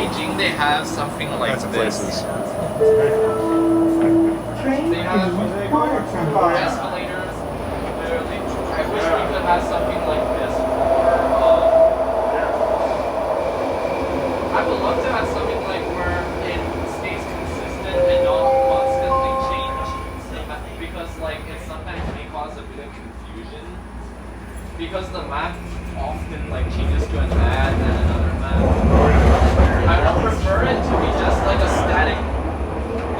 Beijing they have something like Lots of this. places. They have escalators. Literally, I wish we could have something like this. I would love to have something like where it stays consistent and not constantly change, because like it sometimes may cause a bit of confusion. Because the map often like changes to an ad and another map. I would prefer it to be just like a static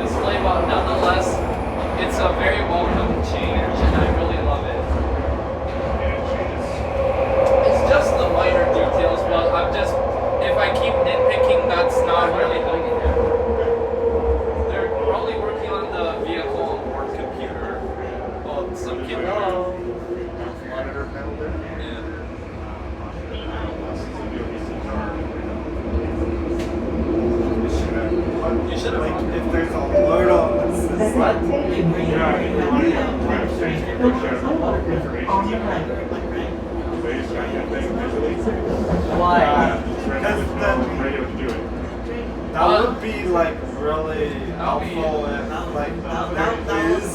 display, but nonetheless, it's a very welcome change, and I really love it. It's just the minor details, but I'm just, if I keep nitpicking, that's not really the. They're probably working on the vehicle on board computer. Oh, some kid. Monitor panel there. Yeah. You should have. Like, if there's a load on this. What? Why? Because then that would be like really helpful if like there is,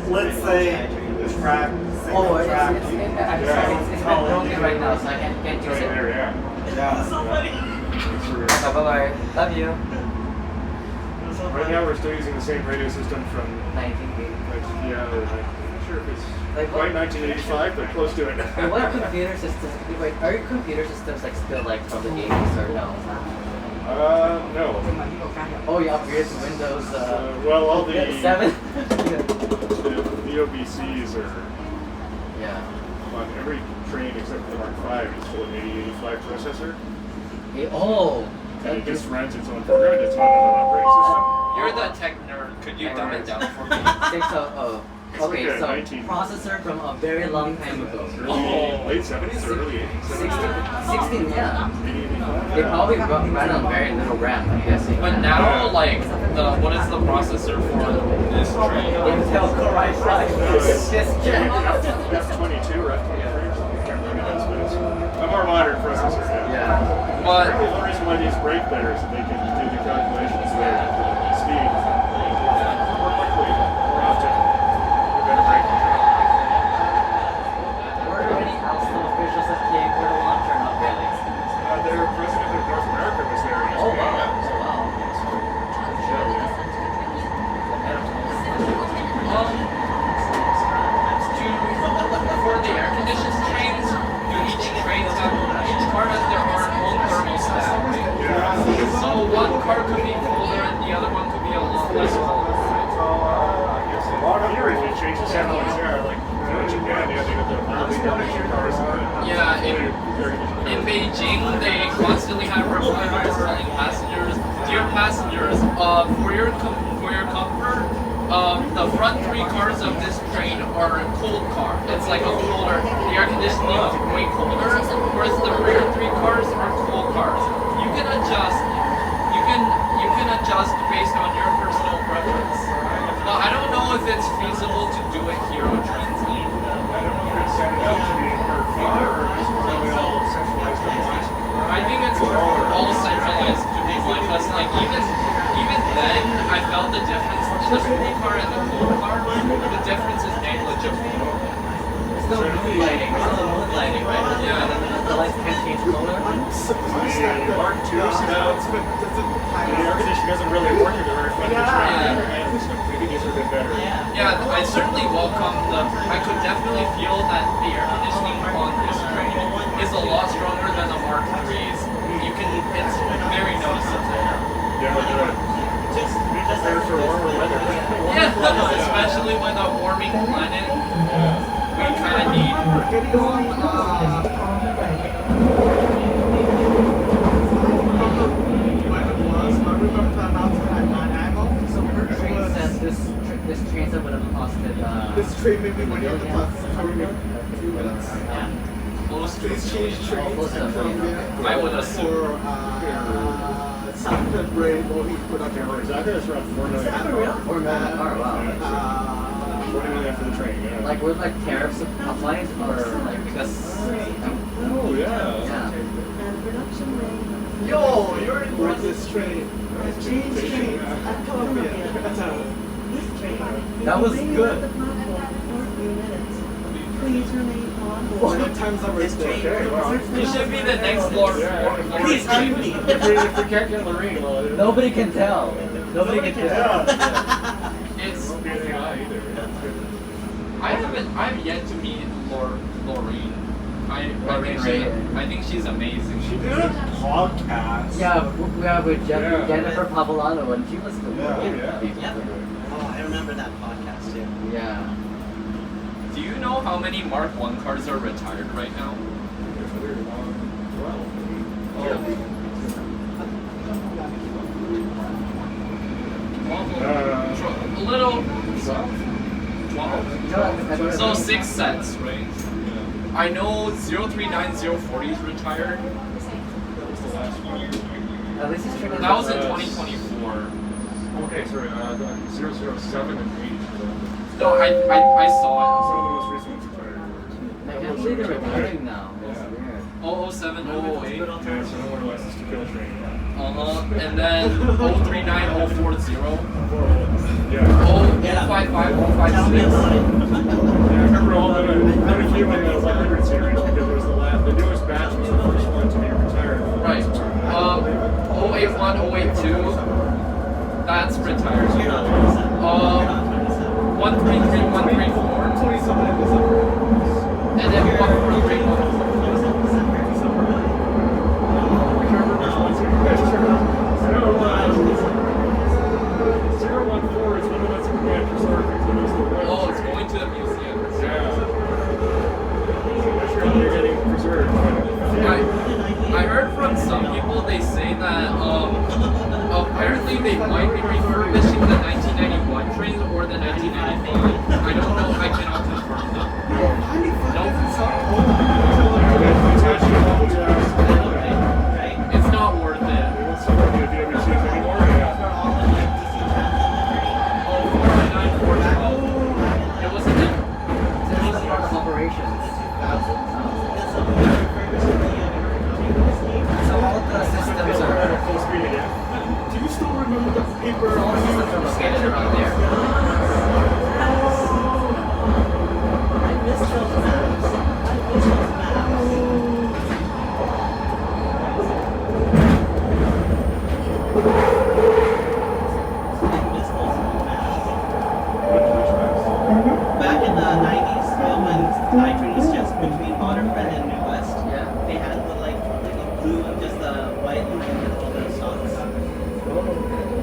let's say, the track, single track. It's broken right now, so I can't use it. Yeah. Okay, bye-bye. Love you. Right now we're still using the same radio system from 1980. yeah, I'm not sure if it's Like quite what? 1985, but close to it. Wait, what computer systems? Wait, are your computer systems like still like from the 80s or no? No. Oh, you upgraded to Windows. Well, all the 7. the OBCs are Yeah. on every train except for the Mark V. It's still an 8085 processor. Oh. And it just runs its own program. It's not an operating system. You're the tech nerd. Could you dumb it down for me? It's Okay, like a so 19 processor from a very long time ago. late 70s or early 80s. 16, yeah. They probably ran on very little RAM, I'm guessing. But now, like, what is the processor for this train? Intel Core i5. This gen. F22 or F23. I can't remember those, but it's a more modern processor. Yeah. The But only reason why these break better is that they can do the calculations with speed more quickly, more often, with better braking control. Were there any Alstom officials that came for the launch or not really? Their president of North America was there yesterday. Oh wow. Wow. for the air conditioned trains, each car has their own thermostat. Yeah. So one car could be colder and the other one could be a lot less cold. Here, if you change the satellites there, like Japan, they got the early production cars. Yeah, in Beijing, they constantly have reminders telling passengers, dear passengers, for your comfort, the front 3 cars of this train are a cold car. It's like a colder, the air conditioning is way colder, whereas the rear 3 cars are cool cars. You can adjust, you can adjust based on your personal preference. Now, I don't know if it's feasible to do it here on Translink. I don't know if it's set it up to be per car or is it probably all centralized at once. I think it's all centralized to be like, because like even then, I felt the difference in the cool car and the cold car. The difference is negligible. Still moonlighting. Still moonlighting, right? Yeah. The lights can't change color. The Mark II, the air conditioning doesn't really work in the very front of the train. Maybe these are a bit better. Yeah, I certainly welcome I could definitely feel that the air conditioning on this train is a lot stronger than the Mark III's. It's very noticeable. Yeah, just be prepared for warmer weather. Yeah, especially with a warming planet. We kind of need. So per train set, this train set would have costed. This train maybe when you have the process coming in a few minutes. Yeah. Close to Please change trains Close to from I would assume. for February movie production. Exactly, it's around $4 million. Or not. Oh, wow. $40 million for the train, yeah. Like, would like tariffs apply or like because? Oh, yeah. Yeah. Yo, you're in this train. Change trains at Columbia. This train. That was good. Please remain on board. What time's up right there? Okay, well, You should be the next Lord. Please hug me. if we can't get Lorraine, well, there Nobody can tell. Nobody can tell. It's. won't be anything on either. I've yet to meet Lorraine. I think she's amazing. She did a podcast. Yeah, with Yeah. Jennifer Pavolano, and she was the Yeah. Yep. Oh, I remember that podcast too. Yeah. Do you know how many Mark I cars are retired right now? A little. 12. So 6 sets, right? I know 039040 is retired. At least he's trying to. That was in 2024. Okay, sorry, 007 and 8. No, I saw Some of the most recent ones retired. I can't believe they're retiring now. That's Yeah. weird. it. 007, 008. Yeah, so no more license to kill train. And then 039040. Yeah. 055, Tell me 056. about it. Yeah, I remember all the quite a few in the 100 series because there was the newest batch was the first one to be retired. Right. 081, 082. That's retired. You're not 27. 133, 134. 27 in December. And then 143, 144. Oh, it's going to the museum. I heard from some people they say that apparently they might be refurbishing the 1991 trains or the 1995. I don't know. I cannot confirm that. It's not worth it. It was a Part of operations. So all the systems are. Do you still remember the paper? All the systems are located around there. I miss those maps. I miss those maps. Back in the 90s, when Skytrain was just between Waterfront and New West, Yeah. they had the like blue and just the white line with all the stops.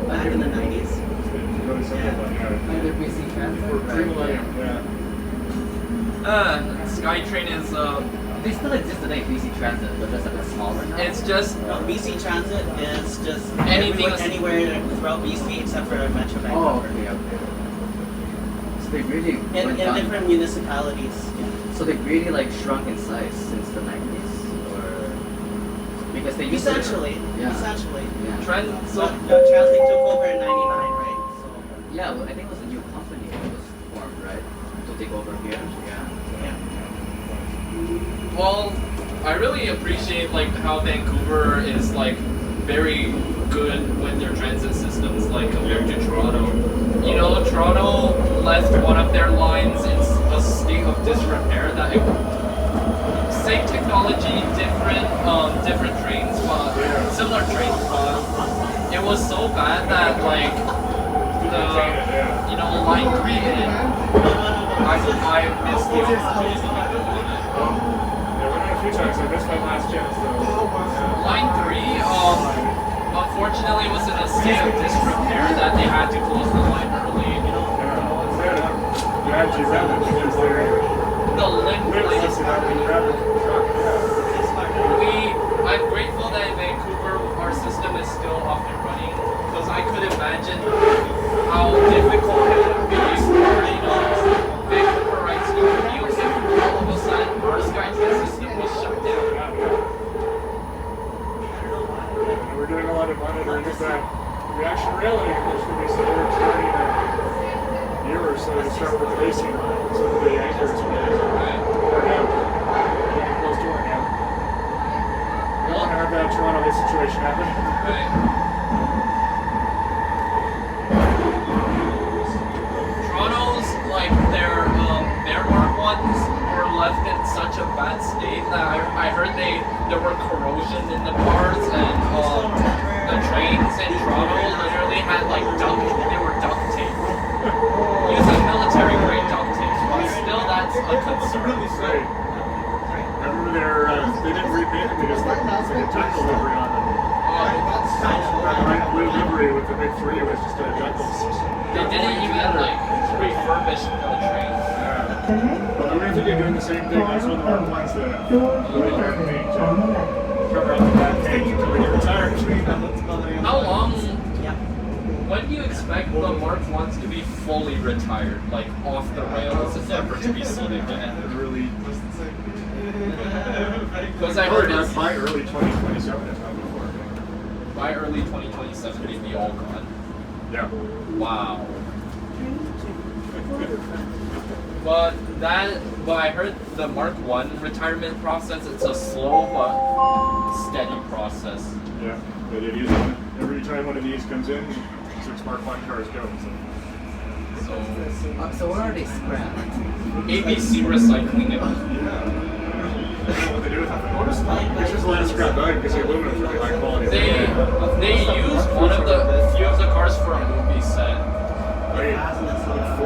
Back in the 90s. Under BC Transit. Skytrain is They still exist today, BC Transit, but just a bit smaller now. it's just BC Transit is just Anything anywhere throughout BC except for Metro Oh, Vancouver. okay. So they really In went down. different municipalities. Yeah. So they've really like shrunk in size since the 90s, or because they used Essentially. to. Yeah. Essentially. Yeah. trend. So So Translink took over in 99, right? So Yeah, well, I think it was a new company that was formed, right? To take over here. Yeah. well, I really appreciate like how Vancouver is like very good with their transit systems, like compared to Toronto. You know, Toronto left one of their lines in a state of disrepair. That same technology, different trains, but similar trains. But it was so bad that like line 3 I missed the opportunity. Yeah, went on a few times. I missed my last chance though. Line 3, unfortunately, was in a state of disrepair that they had to close the line early. You had to grab it because they're The link literally is just about to grab it. I'm grateful that in Vancouver our system is still up and running because I could imagine how difficult it would be for Vancouver rights to commute if all of a sudden our Skytrain system was shut down. We're doing a lot of monitoring of that reaction railing, which will be somewhere starting in a year or so to start replacing some of the anchors. Close to our hand. We don't want to have that Toronto situation happen. Right. Toronto's like their Mark ones were left in such a bad state that I heard there were corrosion in the cars and the trains in Toronto literally had like they were duct tape. Using military grade duct tape, but still that's a concern. Right. Remember they didn't repaint it, they just like a technical livery on them. That blue livery with the big 3 was just a duckles. They didn't even like refurbish the train. Well, I wonder if they're doing the same thing. That's one of the ones that really bad paint to cover up the bad paint until they get retired. How long? When do you expect the Mark 1s to be fully retired, like off the rails and never to be seen again? Because I heard it's by early 2027, if not before. by early 2027 they'd be all gone. Yeah. Wow. But I heard the Mark 1 retirement process, it's a slow but steady process. Yeah. They did use it. Every time one of these comes in, 6 Mark 1 cars go. So what are they scrapped? ABC recycling it. Yeah. I don't know what they do with them. It's just let it scrap out because the aluminum is really high quality. They used one of the few of the cars for a movie set. I mean,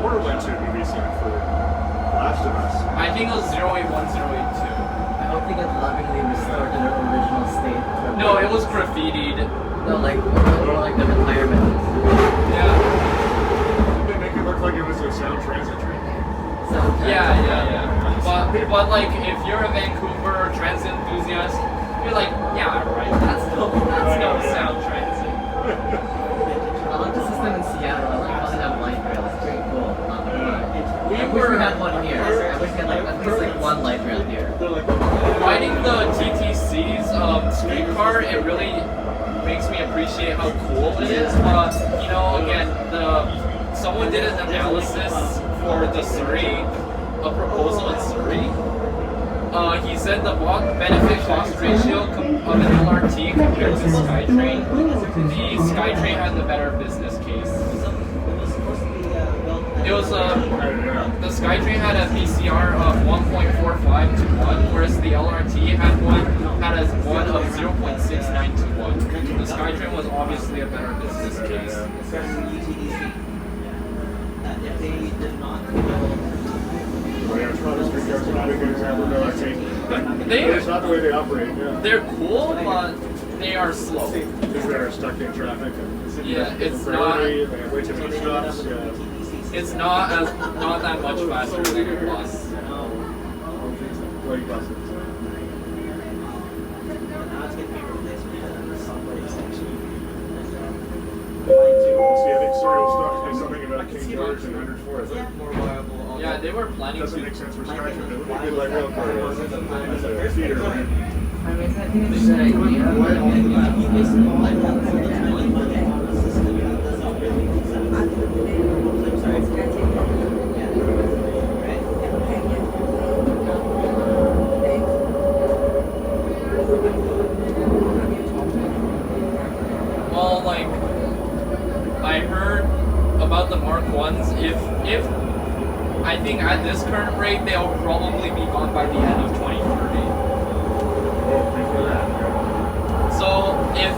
4 went to a movie set for Last of Us. I think it was 081, 082. I don't think it's lovingly restored to their original state. No, it was graffitied. No, like the retirement. Yeah. They make it look like it was a sound transit train. Yeah. But like, if you're a Vancouver transit enthusiast, you're like, yeah, right, that's no sound transit. I like the system in Seattle. I like how they have light rail. It's pretty cool. I wish we had one here. I wish we had like at least like one light rail here. Riding the TTC's streetcar, it really makes me appreciate how cool it is. But you know, again, someone did an analysis for the Surrey, a proposal in Surrey. He said the benefit-cost ratio of an LRT compared to Skytrain, the Skytrain had the better business case. It was the Skytrain had a PCR of 1.45 to 1, whereas the LRT had a 1 of 0.69 to 1. The Skytrain was obviously a better business case. Oh yeah, Toronto streetcars are not a good example of LRT. It's not the way they operate, yeah. They're cool, but they are slow. Because they're stuck in traffic. Yeah, it's not. They have way too many stops. Yeah. It's not that much faster than a bus. Like buses. See, I think Surrey will stop to do something about King George and 104th. More viable. Yeah, they were planning Doesn't to. make sense for Skytrain. It would be a good light rail corridor as a feeder, right? I mean, I think it's a good Well, like, I heard about the Mark 1s. If I think at this current rate, they'll probably be gone by the end of 2030. So if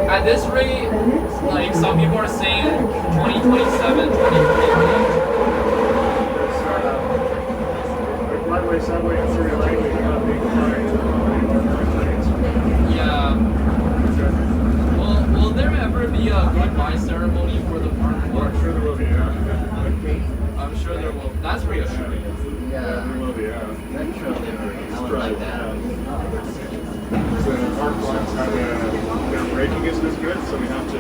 at this rate, like some people are saying 2027, 2028. Broadway, subway, and Surrey Lane, they're not being Yeah. Will there ever be a goodbye ceremony for the Mark 1? I'm sure there will be, yeah. I'm sure there will. That's reassuring. Yeah, there will be, yeah. retro livery. I would like that. The Mark 1s have their braking isn't as good, so we have to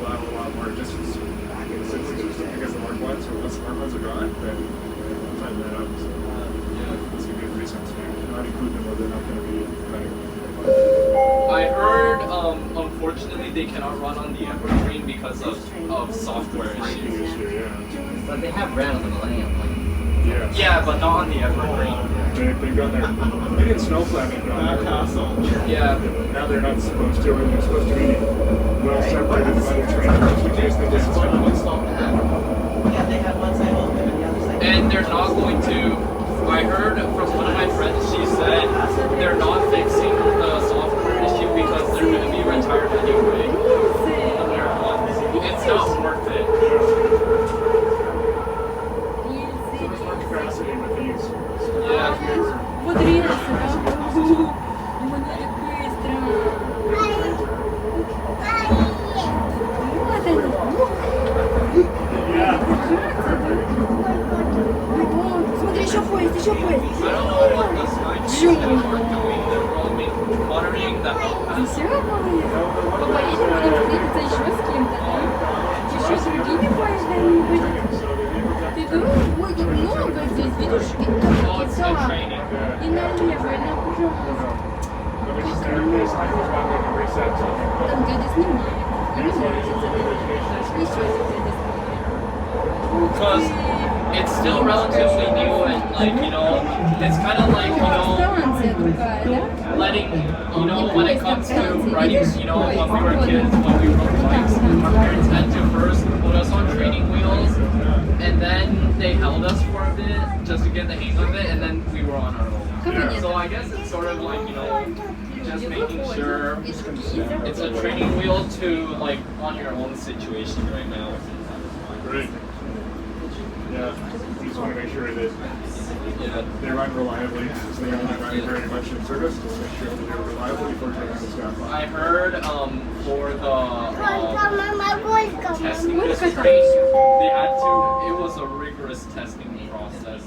allow a lot more distance back in the system because the Mark 1s, or once the Mark 1s are gone, then we'll tighten that up. So, yeah, that's a good reason to not include them or they're not going to be running. I heard, unfortunately, they cannot run on the Evergreen because of software Braking issues. issue, yeah. But they have ran on the Millennium. Like, Yeah. Yeah, but not on the Evergreen. They've gone there. Maybe in Snowflake they've gone there. Yeah. Now they're not supposed to, or they're supposed to be well separated by the train. We just think this is kind of Yeah, they have one side open and the other side. And they're not going to. I heard from one of my friends, she said they're not fixing the software issue because they're going to be retired anyway. It's not worth it. so much more capacity with these. Yeah. Вот рельсы, да? Мне так быстро. Вот они. О, смотри, еще поезд, еще поезд. I don't know what the Skytrain are doing. They're roaming, monitoring the outpass. Все, поедем, будем встретиться еще с кем-то, да? Еще с другими поездами будем. Ты думаешь, будет много здесь, видишь? И Oh, it's там the и training. и налево, и направо. But we just never this, I just want to reset something. Там дядя снимает. Мне нравится это. Еще один дядя снимает. Because it's still relatively new and like, you know, it's kind of like, you know, Станция другая, да? letting, you know, when it comes to riding, you know, when we were kids, when we rode bikes, our parents had to first put us on training wheels, and then they held us for a bit just to get the hang of it, and then we were on our own. So I guess it's sort of like, you know, just making sure it's a training wheel to like on your own situation right now. Great. Yeah, we just want to make sure that Yeah. they run reliably, since they are not running very much in service, just make sure that they're reliable before taking the staff on. I heard for the testing Мама, this мама, train, they had to. It was a rigorous testing process.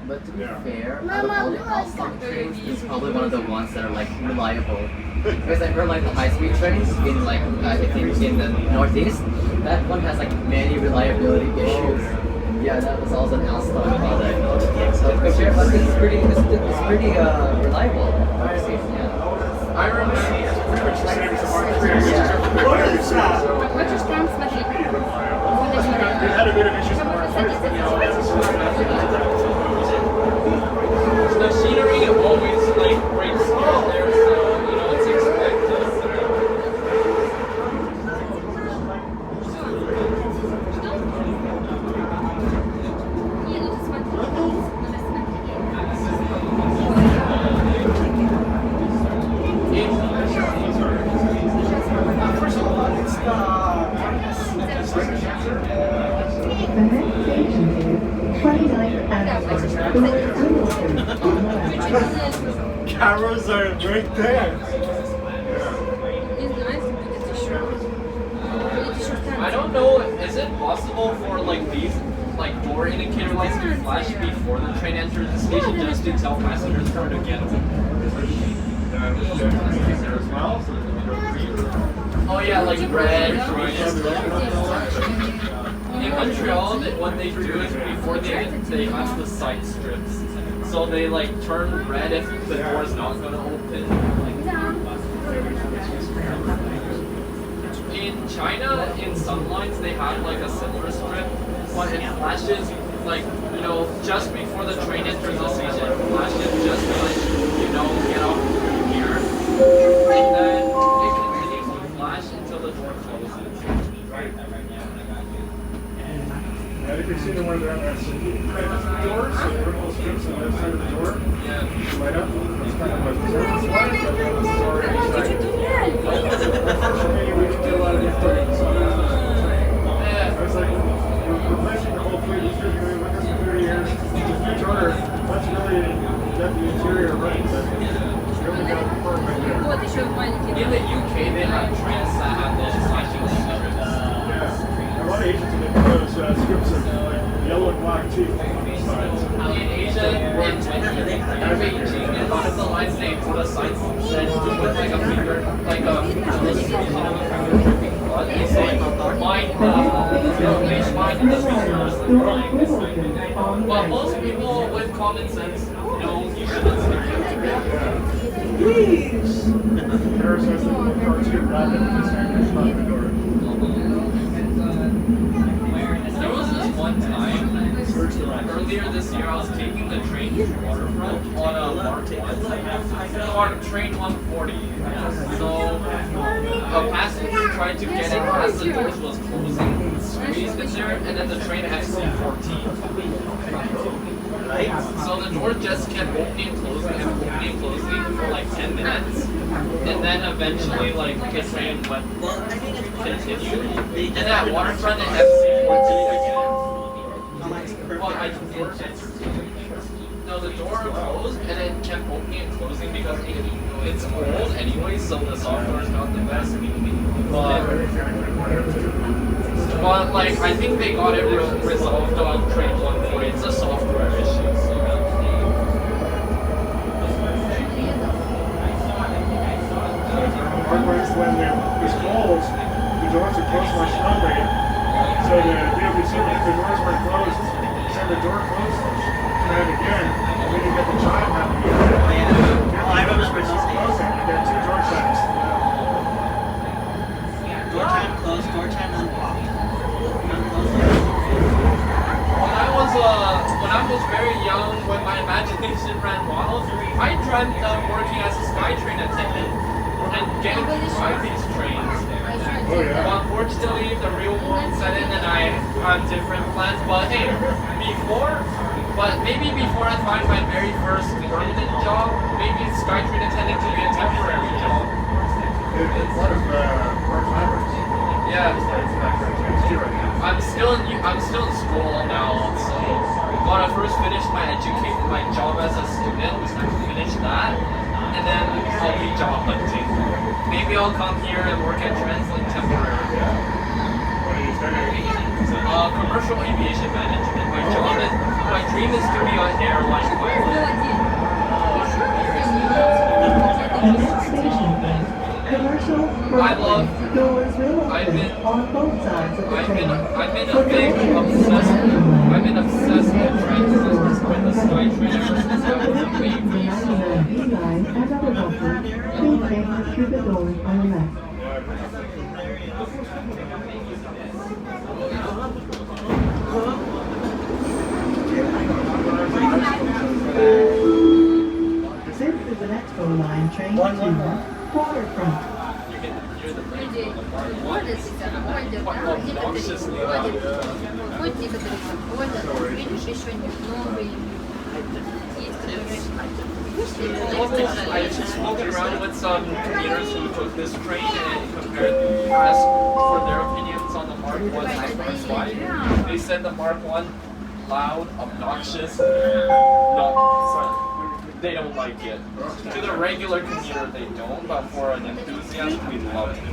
But to be Yeah. fair, out of all the Alstom trains, it's probably one of the ones that are like reliable. Because I heard like the high-speed trains in like I think in the Northeast, that one has like many reliability issues. Yeah, that was also an Alstom product. So compared, but it's pretty reliable. Yeah. I remember. Pretty much the same as the Mark III. What is that? Хочешь там смотреть? We had a bit of issues with Mark III, but now The machinery always like breaks here and there, so you know it's expected. Не, ну ты смотри. Надо First of all, it's the The next station is 29th Avenue. cameras are right there. Не знаю, если будет еще. Будет еще станция. I don't know. Is it possible for like these like door indicator lights to flash before the train enters the station just to tell passengers where to get on? as well. Oh yeah, like red, green. In Montreal, what they do is before they have the side strips, so they like turn red if the door is not going to open. In China, in some lines, they have like a silver strip, but it flashes like, you know, just before the train enters the station. It flashes just when, you know, get off here, and then it continues to flash until the door closes. Yeah, you can see the one that has doors, so the purple strips on the other side of the door. Yeah. Light up. It's kind of like the surface light, but then this is already Unfortunately, we didn't do a lot of these things, so I was like, we're replacing the whole fleet. These are going to be with us for 30 years. It's a huge order. Let's really get the interior right, but we only got the front right there. Вот еще маленький. In the UK, they have trains that have those flashing strips. Yeah. A lot of Asians have those strips of like yellow and black teeth on the sides. In Asia, in Beijing, in one of the lines, they put a sign that with like a finger, like a illustration of a finger dripping blood. They say, mind the fingers. But most people with common sense know you shouldn't Please. Paris has the cartoon rabbit with his fingers on the door. There was this one time, earlier this year, I was taking the train to Waterfront on a Mark 1, on train 140. So a passenger tried to get in as the doors was closing, squeezed in there, and then the train FC14. So the door just kept opening and closing for like 10 minutes. And then eventually like the train went continued. And then at Waterfront it FC14 again. Well, no, the door closed and it kept opening and closing because it's old anyway, so the software is not the best. But like I think they got it resolved on train 140. It's a software issue. So. When it was cold, the doors were closed much strongly. So the DOBC, if the doors weren't closed, said the door closed, try it again, and then you get the chime happening again. Oh, I remember It's closing, you get two door chimes. door chime closed, door chime unlocked. When I was very young, when my imagination ran wild, I dreamt of working as a Skytrain attendant and getting to drive these trains. Oh, yeah. But unfortunately, the real world set in and I have different plans. But hey, maybe before I find my very first permanent job, maybe Skytrain attendant could be a temporary job. It's one of part-timers. Yeah. I'm still in school now, so when I first finished my job as a student, finish that, and then I'll be job hunting. Maybe I'll come here and work at Translink temporarily. What are you studying? Commercial aviation management. My dream is to be an airline pilot. Next station, commercial runway. Doors will open on both sides of the train. I've been obsessed with trains when the Skytrain ever since I was a baby. The 99B line and abruptly, please exit through the doors on the left. This is an expo line train to Waterfront. You're the brain Люди on the part one. ходят, ходят, да, некоторые ходят, некоторые ходят, видишь, еще новые есть, которые I just spoke around with some commuters who took this train and compared, asked for their opinions on the Mark 1 Hyper's flight. They said the Mark 1 loud, obnoxious, no, they don't like it. To the regular commuter, they don't, but for an enthusiast, we love it.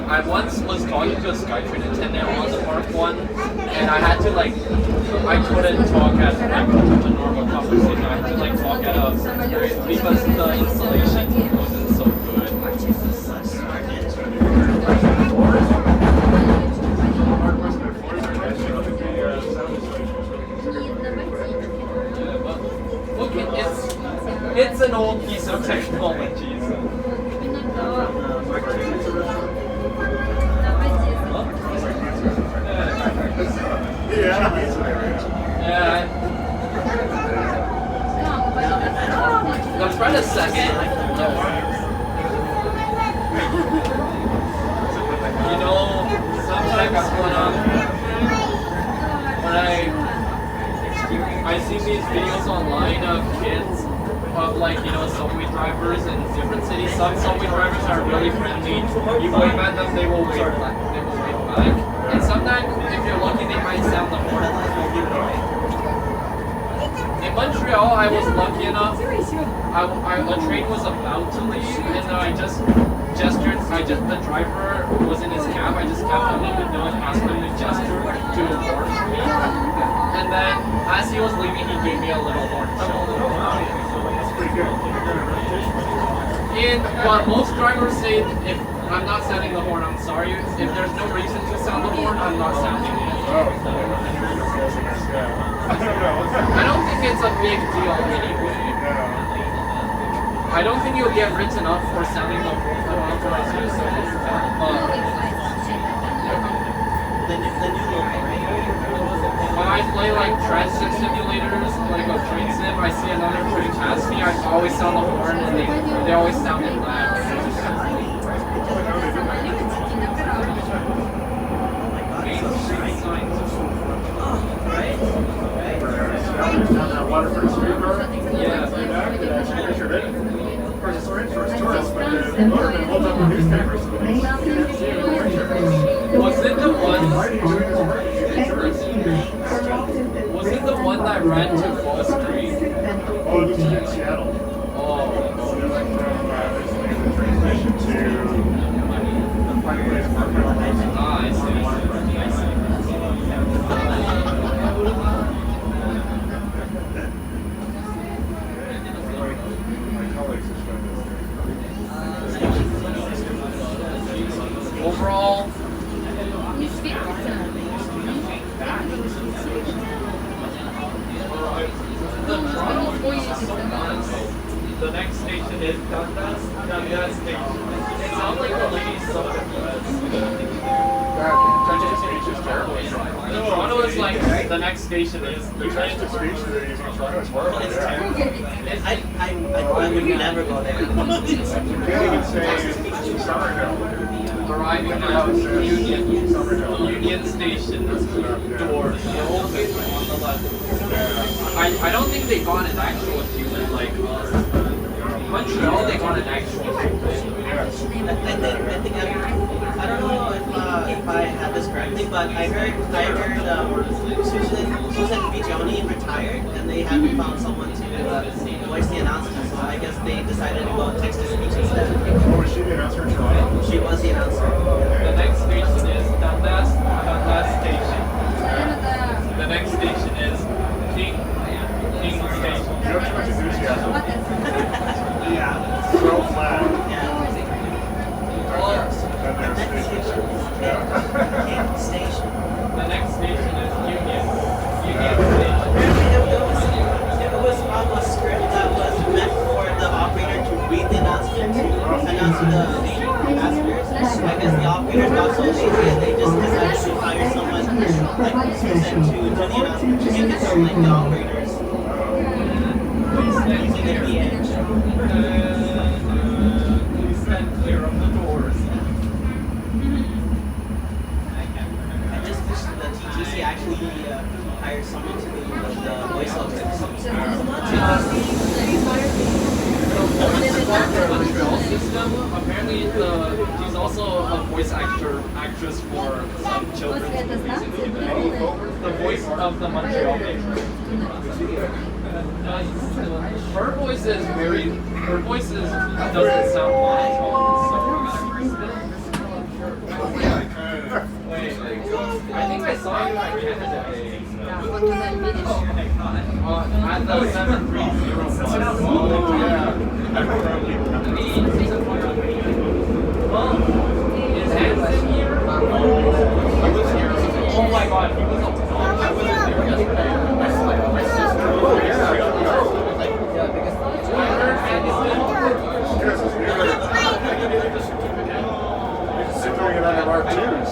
I once was talking to a Skytrain attendant on the Mark 1, and I had to I couldn't talk at a normal conversation. I had to talk at a, because the installation wasn't so good. Yeah, but look, it's an old piece of technology. Yeah. The predecessor. You know, sometimes when I see these videos online of kids of subway drivers in different cities. Some subway drivers are really friendly. You wave at them, they will wave back. And sometimes, if you're lucky, they might sound the horn. In Montreal, I was lucky enough. A train was about to leave, and I just gestured. The driver was in his cab. I just kept on the window and asked him to gesture to warn for me. And then, as he was leaving, he gave me a little horn. But most drivers say if I'm not sounding the horn, I'm sorry. If there's no reason to sound the horn, I'm not sounding it. I don't think it's a big deal anyway. I don't think you'll get written up for sounding the horn for unauthorized use of new local, right? When I play like transit simulators, like a train sim, I see another train pass me, I always sound the horn and they always sound it loud. Right? Down that Waterfront street bar. Yeah. Switchback, that actually pictured it. Of course, it's oriented towards tourists, but the motorman holds up the newspapers so they can't see the picture. Was it the one? Why are you doing this work? You're shooting tourists. Was it the one that ran to Wall Street? Oh, it was in Seattle. Oh. There's the train station to the Pine Place Apartment. Ah, I see. My colleagues have shown this. Overall, Не светится. the next station is Dundas Station. It sounds like the lady's so confused. That Texas speech is terrible. No, Toronto is like the next station is The Texas speech that they're using in Toronto is horrible. It's Yeah. terrible. I would never go there. You can't even say Somerville. arriving at Union Station doors. They're open on the left. I don't think they got an actual human like Montreal. They got an actual human. I don't know if I had this correctly, but I heard Susan Bigioni retired, and they haven't found someone to voice the announcement. So I guess they decided to go text to speech instead. Oh, was she the announcer in Toronto? She was the announcer. The next station is Dundas Station. The next station is King Station. You don't have too much enthusiasm. Yeah. So flat. Yeah. And there's stations. King Station. The next station is Union Station. Apparently it was on a script that was meant for the operator to read the announcement to announce to the passengers. I guess the operators got so lazy and they just decided to hire someone like Susan to do the announcement to make it sound like the operators. Please stand Using their clear. PA. Please stand clear of the doors. I just wish the TTC actually hired someone to do the voiceover. Montreal system. Apparently, she's also a voice actress for some children's movies. The voice of the Montreal Metro. Her voice is doesn't sound monotone. Wait, I think I saw you at Canada Day. At the 730. Oh, yeah. Well, is Hanson here? I was here. Oh my god, he was up. I wasn't there yesterday. My sister. Oh, yeah. I heard Hanson. They're doing it under R2s.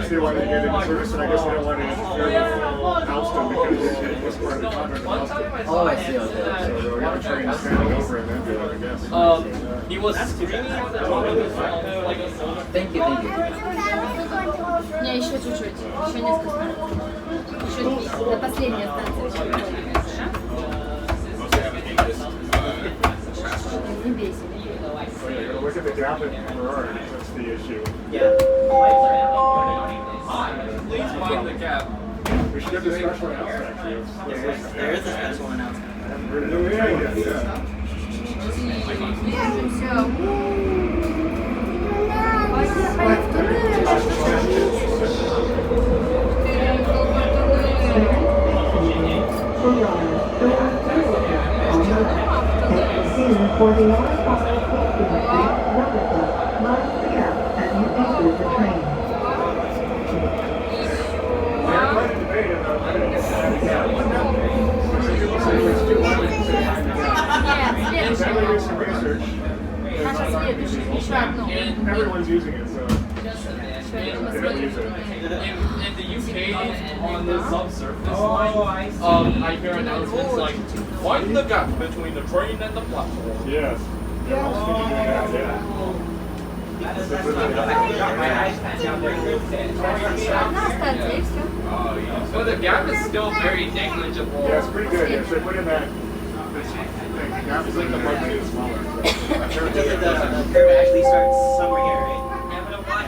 See why they get into service, and I guess they don't want to interfere with Alstom because it was part of the contract with Alstom. Oh, I see. Okay. So they'll have a train standing over and then do it, I guess. He was screaming at the top of his lungs like a soda. Thank you. Не, еще чуть-чуть. Еще несколько минут. Еще до последней станции. Не бейся. So yeah, you gotta look at the gap in Ferrari, that's the issue. Yeah. Please mind the gap. We should have the special announcement, actually. There is a special announcement. For the R5 number mind the gap at you exit the train. They're quite a debate about whether to get that again. Definitely do some research. Everyone's using it, so they don't use it. In the UK, on the subsurface line, I hear announcements like, "Find the gap between the train and the platform." Yes. Everyone's thinking doing that, yeah. But the gap is still very negligible. Yeah, it's pretty good. Yes, they put in that. The gap is like the bug is smaller. So. The curve actually starts somewhere here, right?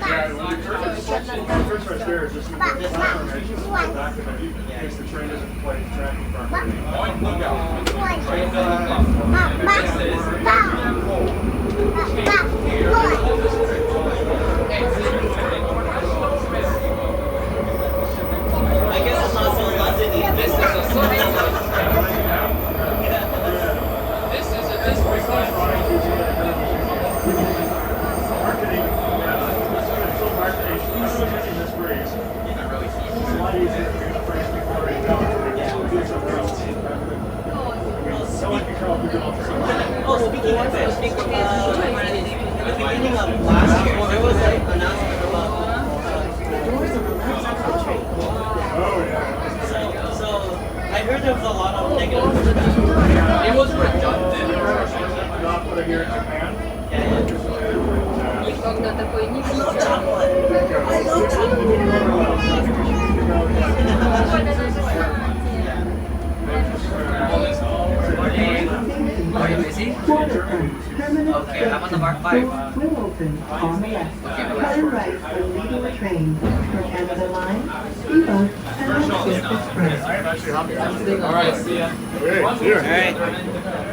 Yeah, when the curve starts right there, it's just the platform edge is back and then in case the train doesn't play tracking properly. Find the gap between the train and the platform. This is I guess it's not so London yet. This is a Marketing, it's so marketing. Everyone's using this phrase. It's a lot easier to use the phrase before you know it. Do something else. So I can come up with an alternative. Oh, speaking of that, at the beginning of last year, there was an announcement about doors on the left side of the train. Oh, yeah. So I heard there was a lot of negative feedback. It was redundant. Not what I hear in Japan. Когда такой не видел. Are you busy? Waterfront. Terminal Okay, I'm on the Mark 5. doors will open on the left. Turn right for leaving the train from Canada Line, Viva, and Alstom Express. I am actually happy. All right, see ya. Hey, here.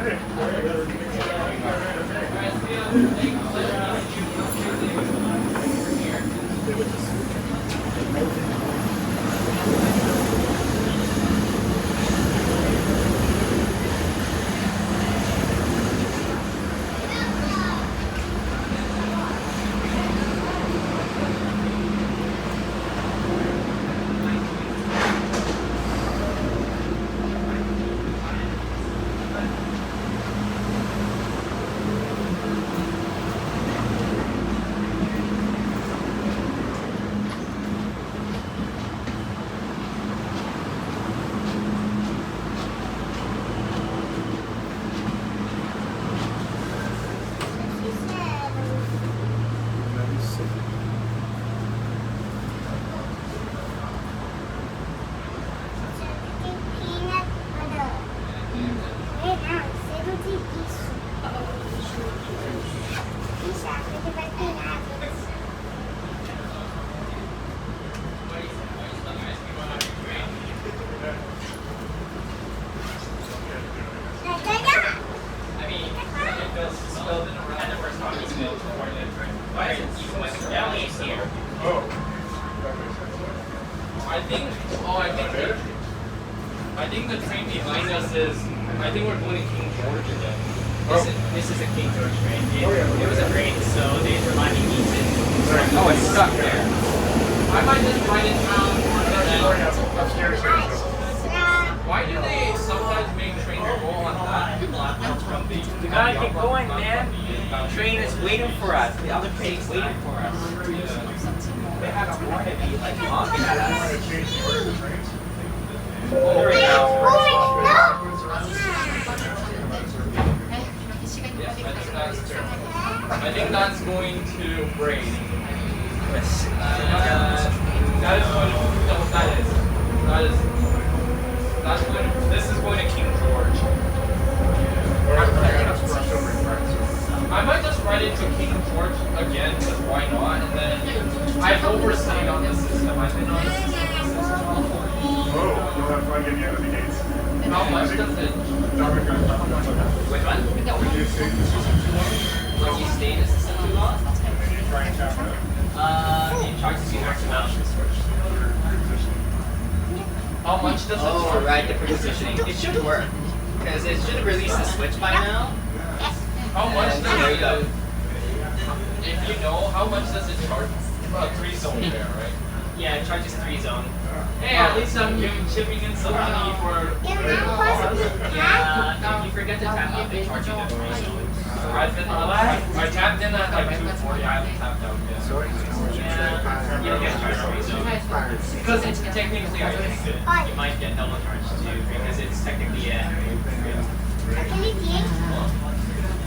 I think the train behind us is, I think we're going to King George again. This is a King George train. It was a train, so they reminded me to. Oh, it's stuck there. I might just ride it down and then. Upstairs. Why do they sometimes make trains go on that platform from the? We gotta keep going, man. The train is waiting for us. The other train is waiting for us. They have a warning to be like honking at us. There we go. I think that's going to break. This is going to King George. I might just ride into King George again, because why not? And then I've overstayed on the system. I've been on the system. Oh, you'll have fun getting out of the gates. How much does it? Which one? Would you stay in the system too long? When you stay in the system too long, And you try and tap out? it charges you X amount. How much does it Oh, charge? right, the positioning. It should work. Because it should have released the Switch by now. How much There you does go. it? if you know, how much does it charge? About 3 zone there, right? Yeah, it charges 3 zone. Hey, at least I'm chipping in some money for. Yeah, if you forget to tap out, they charge you the 3 zone. I tapped in at like 240. I haven't tapped out yet. Yeah, you don't get charged 3 zone. Because it's technically, I think You might get double charged too, because it's technically a...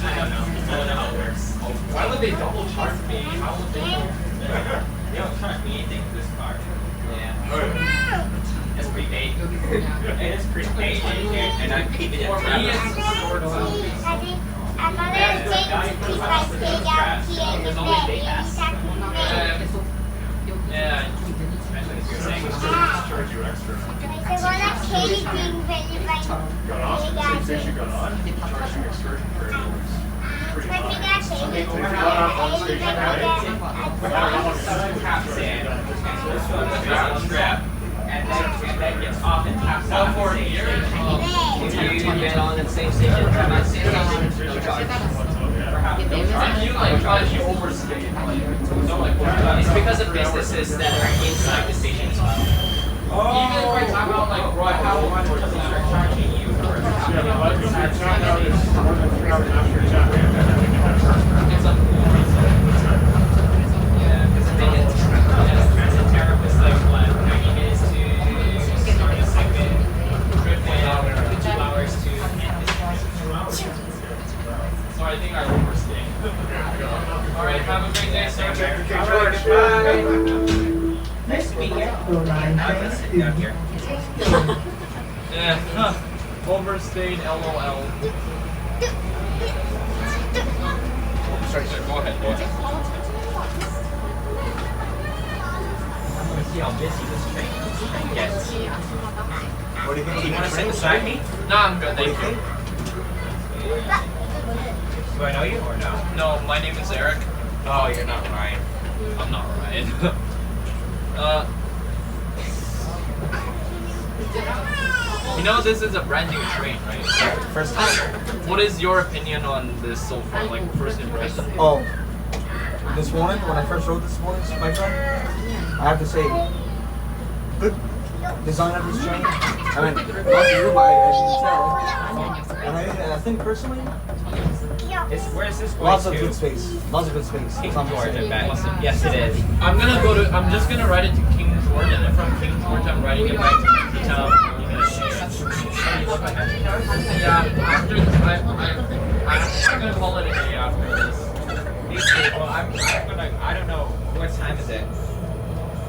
I don't know how it works. why would they double charge me? How would they? They don't charge me anything for this car. Yeah. It's prepaid. It is prepaid, and I keep it For in me, it's sort of. Yeah. Especially if you're saying it's Charge you extra. Got off? Same station got on? Charging excursion for anyways. Pretty high. If you got off one station, right? taps in, and so this one is on strap, and then gets off and taps out For the here, station. If you get on the same station, tap out the same station, no charge. if you like try to overstay, It's because of businesses that are inside the station as well. even if I talk about like Roy Howell, They're charging you for Yeah, but if your tap out is more than 3 hours after your tap in, then I think you have to charge. it's like. Yeah, because the thing is, transit tariff is like what, 90 minutes to start a segment, trip and 2 hours to end this segment. So I think I overstayed. Alright, have a great day, sir. Alright, goodbye. Nice to meet you. Your line I'm gonna sit down here. Yeah, overstayed, LOL. Sorry, sir, go ahead, go ahead. I'm gonna see how busy this train gets. What do you think? You wanna sit beside me? No, I'm good, thank you. Do I know you or no? No, my name is Eric. Oh, you're not Ryan. I'm not Ryan. You know this is a brand new train, right? First time. What is your opinion on this so far, like first impression? Oh, this morning, when I first rode this morning, my friend, I have to say, good design of this train. I mean, not you, but as you can tell. And I think personally, Where's this going lots of to? good space. Lots of good space. King That's all I'm George, I saying. bet. Yes, it is. I'm just gonna ride it to King George, and then from King George I'm riding it back to town. Yeah, after I'm gonna call it a day after this. These people, I'm gonna, I don't know, what time is it?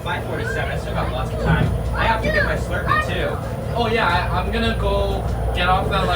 5:47, I still got lots of time. I have to get my Slurpee too. Oh yeah, I'm gonna go get off that like.